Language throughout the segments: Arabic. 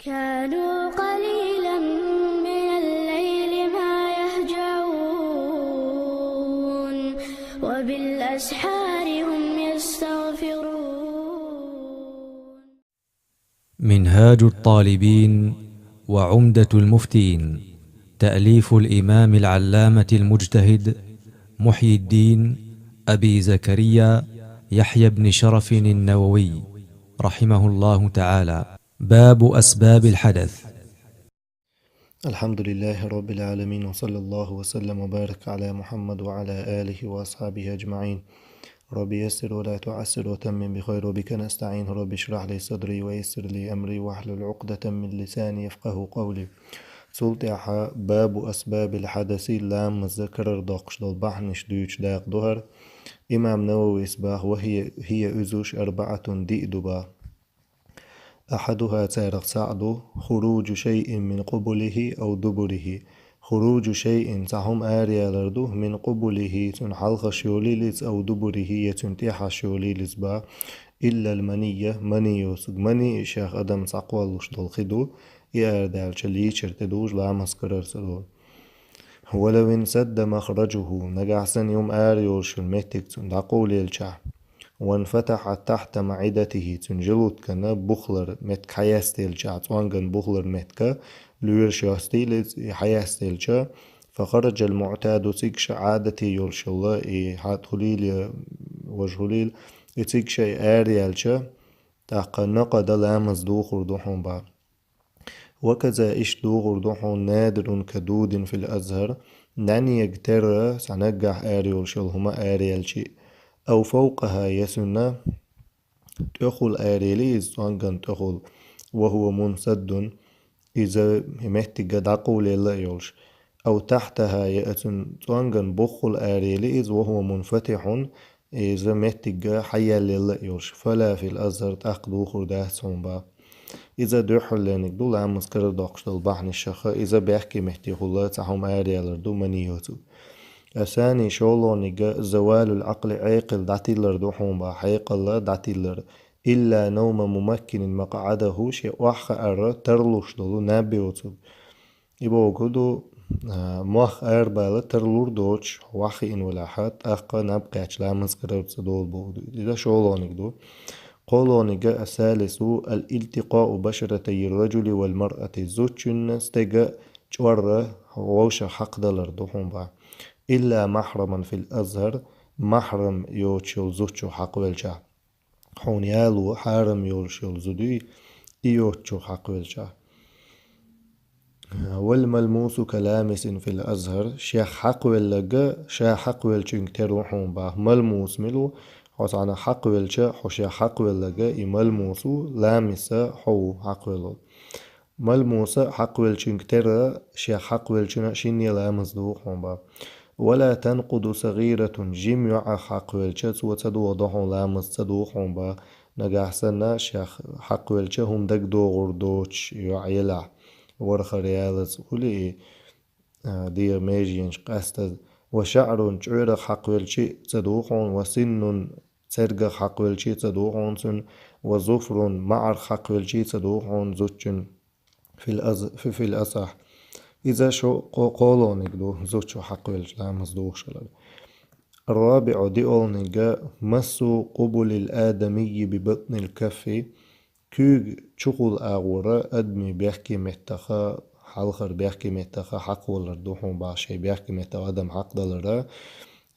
كانوا قليلا من الليل ما يهجعون وبالأسحار هم يستغفرون. منهاج الطالبين وعمدة المفتين، تأليف الإمام العلامة المجتهد محيي الدين أبي زكريا يحيى بن شرف النووي رحمه الله تعالى. باب أسباب الحدث. الحمد لله رب العالمين، وصلى الله وسلم وبارك على محمد وعلى آله وأصحابه أجمعين. رب يسر ولا تعسر وتمم بخير، وبك نستعين. رب اشرح لي صدري ويسر لي أمري واحلل عقدة من لساني يفقه قولي. سلطع باب أسباب الحدث لام الذكر دقش البحنش دوش داق ظهر. إمام نووي إسباح وهي أزوش 4 دئدبا. أحدها تارق سعد خروج شيء من قبله أو دبره. خروج شيء تهم آريالردو من قبله تن حلق شوليلز أو دبره يتنتيح شوليلز با إلا المنية منيوس مني شيخ أدم سقوالوش دالخدو ياردال شلي شرتدوش لامس قرر سدول. ولو انسد مخرجه نجعسن يوم آريوش المتك تن دقول الشعب وانفتحت تحت معدته تنجلوت كنا بخلر متك حياستيلشا توانغن بخلر متك لور شاستيلز حياستيلشا. فخرج المعتاد سيكش عادتي يولش الله حاتوليل وجهوليل سيكش آريالشا تاق نقد لامز دوخر دوحون با. وكذا إش دوغر دوحون نادر كدود في الأزهر ناني يقتر سنجح آريول شل هما آريالشي أو فوقها يسنى تأخل آريليز وانغن تأخل وهو منسد إذا محتاج دعقول الله يولش. أو تحتها يأتن وانغن بخل آريليز وهو منفتح إذا محتاج حيال الله يولش. فلا في الأزهر تأخذ خرداه صنبا. إذا دحل لانك دول عم مسكر داقش البحن الشخة إذا بيحكي محتاج الله تحهم آريالردو منيوتو. أساني شولونيجا زوال العقل عيقل دعتيلر دوحون با حيقل دعتيلر إلا نوم ممكن مقعده شيء وح أر ترلوش دولو نابيوتو. يبقى كدو مخ أربعة ترلور دوش وحي إن ولاحات أخا نبقاش لامز قررت دول بودو. إذا شولونيك دو قولونيجا أسالسو الالتقاء بشرتي الرجل والمرأة زوجن استجا جورة ووش حق دلر دوحون با. إلا محرما في الأزهر محرم يوتشل زوجو حق والجا. حون يالو حارم يوتشل زدي يوتشو حق والجا. والملموس كلامس في الأزهر شيخ حق واللجا شا حق والجنك تروحون با ملموس ملو عصانا حق والجا حشا حق واللجا ملموسو لامسا حو حق والو. ملموسا حق والجنك ترى شيخ حق والجنا شيني لامس دوحون با. ولا تنقض صغيرة جميع حق والجت وتدو وضحون لامس تدوحون با. نجاحسنا شيخ حق والجت هم دق دو غردوش يعيلع ورخ ريالز ولي دير ميجينش قاستد. وشعر شعر حق والجت تدوحون وسن ترق حق والجت تدوحون سن وظفر معر حق والجت تدوحون زوجن في الأصح. إذا شو قولونك دو زوجو حق والجلام مصدوق شلال. الرابع دي أولنجا مسو قبل الآدمي ببطن الكف. كوغ شغل أغورا أدمي بيحكي متخا حلخر بيحكي متخا حق ولر دوحون باشي بيحكي متخا أدم حق دلرا.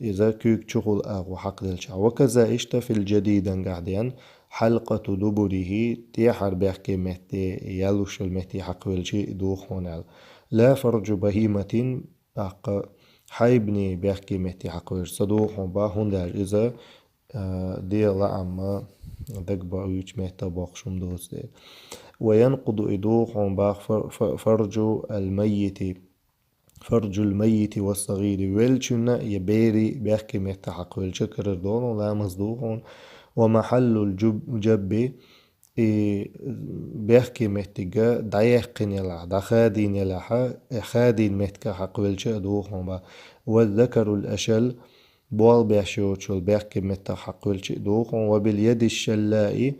إذا كوغ شغل أغو حق دلشا. وكذا إشتا في الجديد قاعدين حلقة دبره تيحر بيحكي متي يالوش المتي حق والجي دوحون. لا فرج بهيمة أق حيبني بيحكي متي حقوش صدوق باهون دار إذا دي لعما دقبا ويش مهتا باقشم دوز دي. وينقض إدوخ باخ فرج الميت فرج الميت والصغير ويلشنا يبيري بيحكي مهتا حقوش شكر دون لا مصدوق. ومحل الجب بيحكي مهتجا دايقين يلا دخادين يلا خادين مهتكا حق والشا دوخهم با. والذكر الأشل بوال بيحشوتشل بيحكي مهتا حق والشا دوخهم. وباليد الشلاء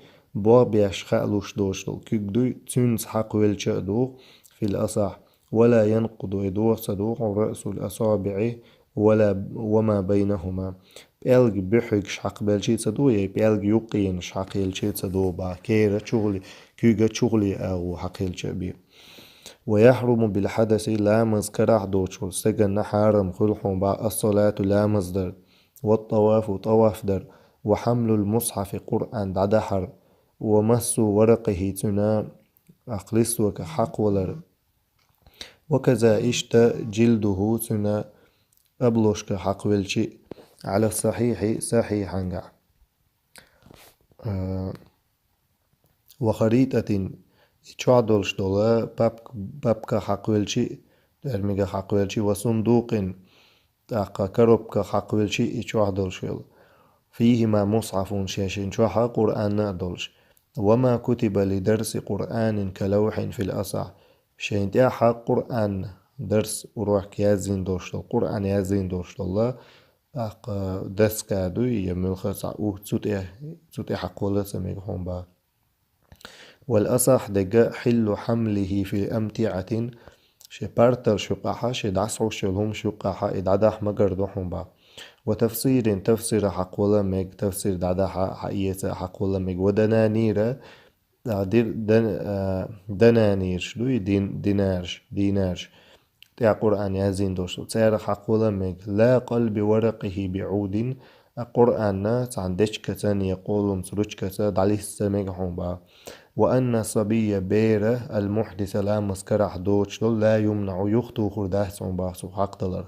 بوا بيش خألوش دوشتل كيقدو تنس حق والشأدو في الأصح ولا ينقض إدوه صدوق رأس الأصابع وما بينهما بيلغ بيحق حق بلشي صدو بيلغ يقين حق يلشي صدو با كيرا شغلي كيغا شغلي أو حق يلشي ويحرم بالحدث لا مذكرة دوشل سجن حارم خلحهم با الصلاة لا مصدر والطواف طواف در وحمل المصحف قرآن ددحر ومس ورقه تنا أقلس وكحق ولر وكذا اشت جلده تنا أبلوش كحق والشيء على الصحيح صحيحا وخريطة يتشعدلش دولا بابك حق والشيء درميغا حق والشيء وصندوق تاقا كربك حق والشيء يتشعدلش فيهما مصحف شاشين شوحا قرآن دولش وما كتب لدرس قرآن كلوح في الأصح شين تاحا قرآن درس وروح كيازين دوشت القرآن يازين دوشت الله أق دس كادو يمل خصع تسوتي حقولة سميكهم با والأصح دقا حل حمله في أمتعة شبارتر شقاحة شدعسعو شلهم شقاحة إدعدح مقردوحهم با تفسير حق ولا ميك تفسير دعدا حقيقة حق ولا ميك ودنانيرة دنانير شدوي دينارش تاع قرآن يازين دوشتو تسير حق ولا ميك لا قلب ورقه بعود قرآن تعندش كتان يقولون سروج كتان دعليه السميك حنبا وأن الصبي بيرة المحدث لا مسكرح دوشتو لا يمنع يخطو خرداه سنباحسو حق دلر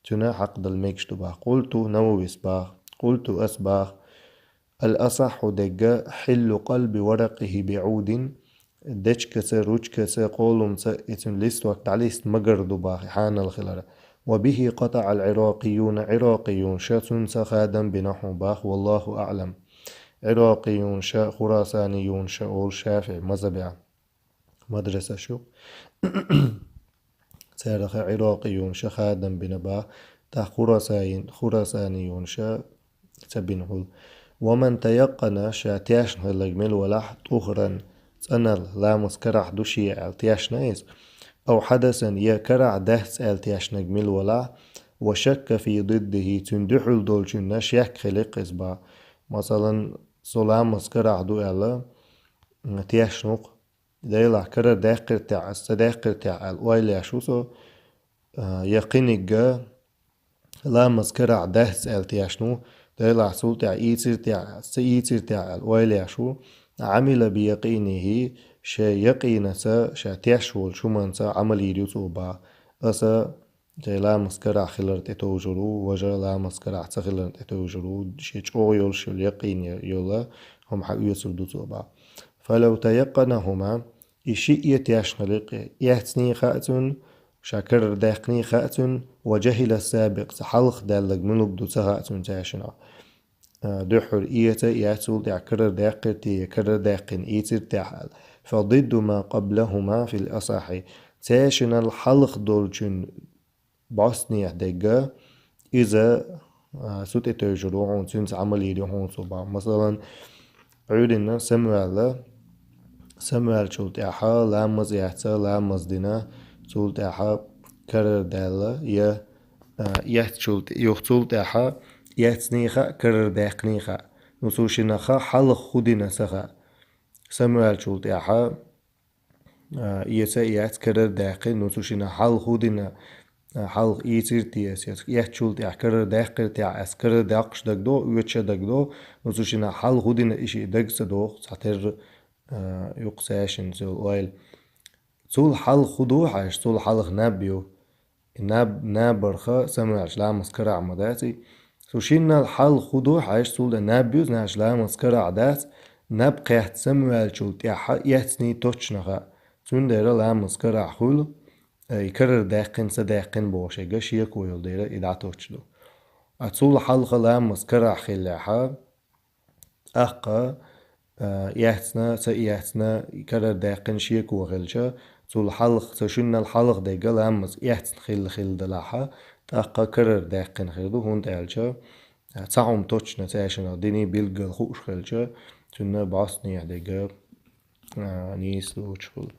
تنا حق دل ميكشتو با قلت نوويس با قلت أسباخ الأصح دقا حل قلب ورقه بعود دش كسا روج كسا قولم سا اتن لست وقت عليست مقردو با حان الخلال وبه قطع العراقيون شاتون سخادا بنحو باخ والله أعلم عراقيون شا خراسانيون شا أول شافع مزبع مدرسة شو سارخ عراقيون شا خادم بنبا تا خراسانيون شا تبينهول ومن تيقن شا تياشن هلقمل ولح طهرا تنل لا مسكرح دوشي تياشنايز أو حدثا يكرع دهس تياشن قمل ولح وشك في ضده تندحل دولشنش يك خلق إسبا مثلا سلام مسكرح دو ألا تياشنوق دايلا كرر داقر تاع السداقر تاع الوايلي شوسو يقينك لا مذكرة دهس التياشنو دايلا سول تاع ايتر تاع الوايلي شو عمل بيقينه شا يقينسا شا تياشول شو منسا عمل يريوسو با أسا لا مذكرة خلرت اتوجرو وجر لا مذكرة خلرت اتوجرو شي چو يولش اليقين يولا هم حق يسر دوسو با فلو تيقنهما إشي يتياشنلق يحتني خاتون شاكر داقني خاتون وجهل السابق سحلق دالق منوك دو سخاتون تاشنا دحر إيتا ياتول يعكرر داقرتي يكرر داقن إيتر تاحال فضد ما قبلهما في الأصحي تاشنا الحلق دولشن باسني دقا إذا سوت اتوجروعون سنس عمل يريحون صبا مثلا عودنا سموال شولت احا لامز يحتا لامز دينا شولت احا كرر دالا يحت شولت يختولت احا يحتنيخا كرر داقنيخا نسوشنخا حلق خودنا سخا سموال شولت احا يسا يحت كرر داقن نسوشنا حلق خودنا حلق يتير تياس يحت شولت احا كرر داقر تياس كرر داقش دقدو ويتشا دقدو نسوشنا حلق خودنا اشي دقس دو ساتر يقساشن زول ويل زول حل خدوحش زول حلق نابيو نابرخا سمعش لا مسكرع مداتي سوشينا الحل خدوحش زول نابيو ناش لا مسكرع دات نابقيت سموال شولت يحتني توشنخا زون ديرا لا مسكرع خول يكرر داقن سداقن بوشي قش يكويل ديرا إدع توشدو أتزول حلق لا مسكرع خلاحا أقا يحتنا يكرر داقن شيك وغلشة زول حلق تشن الحلق ديقا لامز يحتن خل دلاحة تاقا كرر داقن خردو هون تالشة تعم توشنا تاشنا ديني بيلقى الخوش خلشة Toen Bosnië, de guerre, Nice, Uchful.